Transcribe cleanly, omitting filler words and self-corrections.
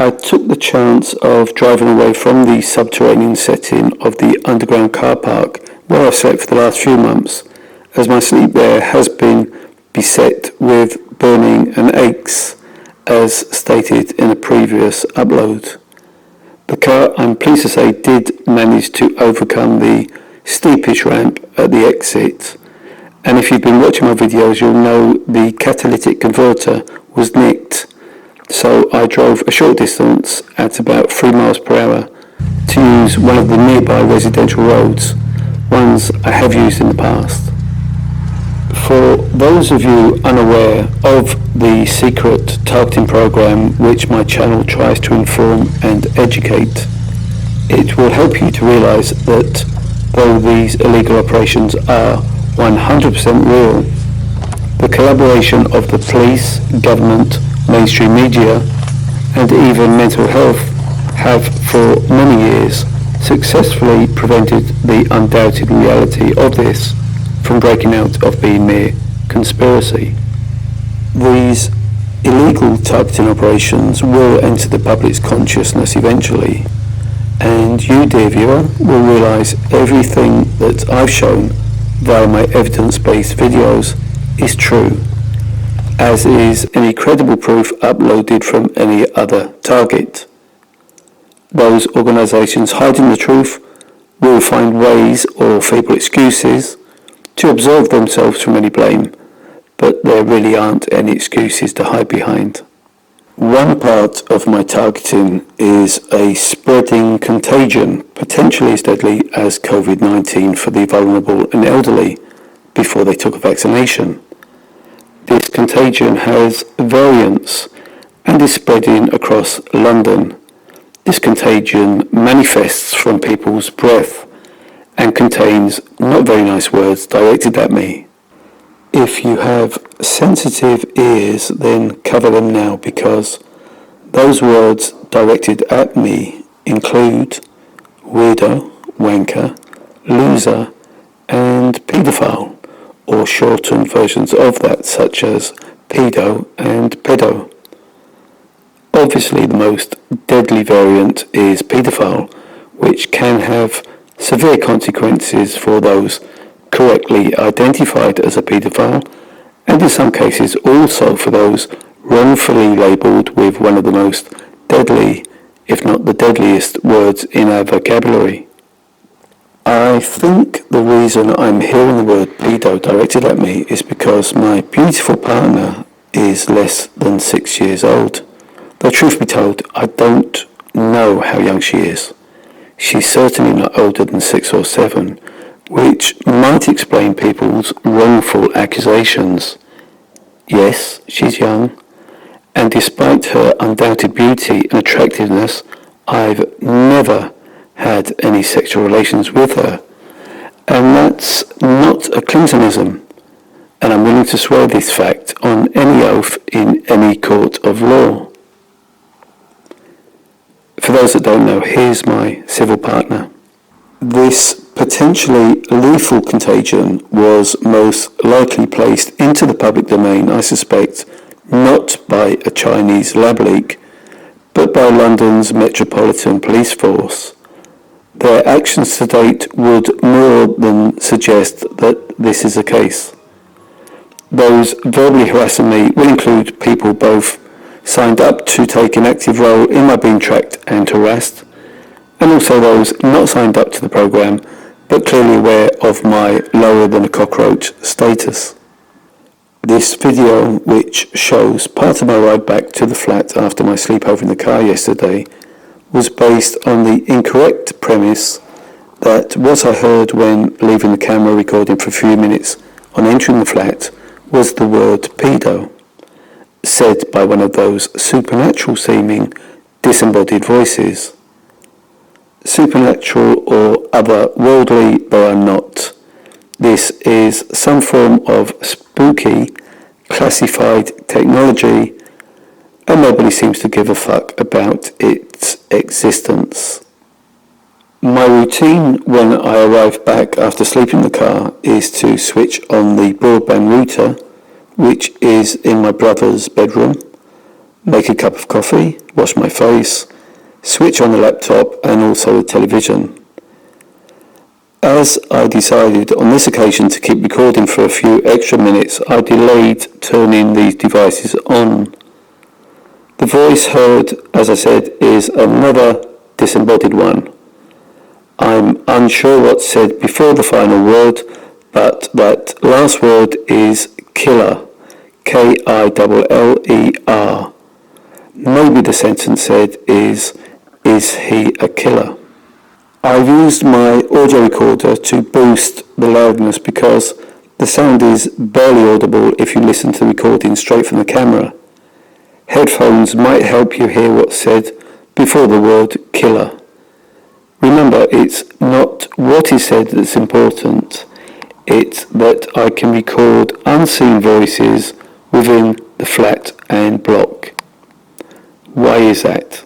I took the chance of driving away from the subterranean setting of the underground car park where I've slept for the last few months, as my sleep there has been beset with burning and aches, as stated in a previous upload. The car, I'm pleased to say, did manage to overcome the steepish ramp at the exit, and if you've been watching my videos you'll know the catalytic converter was nicked, so I drove a short distance at about 3 miles per hour to use one of the nearby residential roads, ones I have used in the past. For those of you unaware of the secret targeting program which my channel tries to inform and educate, it will help you to realise that though these illegal operations are 100% real, the collaboration of the police, government, mainstream media and even mental health have for many years successfully prevented the undoubted reality of this from breaking out of being mere conspiracy. These illegal targeting operations will enter the public's consciousness eventually, and you, dear viewer, will realise everything that I've shown via my evidence-based videos is true, as is any credible proof uploaded from any other target. Those organisations hiding the truth will find ways or feeble excuses to absolve themselves from any blame, but there really aren't any excuses to hide behind. One part of my targeting is a spreading contagion, potentially as deadly as COVID-19 for the vulnerable and elderly before they took a vaccination. This contagion has variants and is spreading across London. This contagion manifests from people's breath and contains not very nice words directed at me. If you have sensitive ears, then cover them now, because those words directed at me include weirdo, wanker, loser and paedophile, or shortened versions of that such as pedo and pedo. Obviously the most deadly variant is paedophile, which can have severe consequences for those correctly identified as a paedophile, and in some cases also for those wrongfully labelled with one of the most deadly, if not the deadliest, words in our vocabulary. I think the reason I'm hearing the word pedo directed at me is because my beautiful partner is less than 6 years old. Though truth be told, I don't know how young she is. She's certainly not older than 6 or 7, which might explain people's wrongful accusations. Yes, she's young, and despite her undoubted beauty and attractiveness, I've never had any sexual relations with her, and that's not a Clintonism, and I'm willing to swear this fact on any oath in any court of law. For those that don't know, here's my civil partner. This potentially lethal contagion was most likely placed into the public domain, I suspect, not by a Chinese lab leak, but by London's Metropolitan Police Force. Their actions to date would more than suggest that this is the case. Those verbally harassing me will include people both signed up to take an active role in my being tracked and harassed, and also those not signed up to the programme but clearly aware of my lower than a cockroach status. This video, which shows part of my ride back to the flat after my sleepover in the car yesterday, was based on the incorrect premise that what I heard when leaving the camera recording for a few minutes on entering the flat was the word pedo, said by one of those supernatural seeming disembodied voices. Supernatural or otherworldly they are not. This is some form of spooky, classified technology, and nobody seems to give a fuck about its existence. My routine when I arrive back after sleeping in the car is to switch on the broadband router, which is in my brother's bedroom, make a cup of coffee, wash my face, switch on the laptop and also the television. As I decided on this occasion to keep recording for a few extra minutes, I delayed turning these devices on. The voice heard, as I said, is another disembodied one. I'm unsure what's said before the final word, but that last word is killer, K-I-L-L-E-R. Maybe the sentence said is he a killer? I've used my audio recorder to boost the loudness because the sound is barely audible if you listen to the recording straight from the camera. Headphones might help you hear what's said before the word killer. Remember, it's not what is said that's important, it's that I can record unseen voices within the flat and block. Why is that?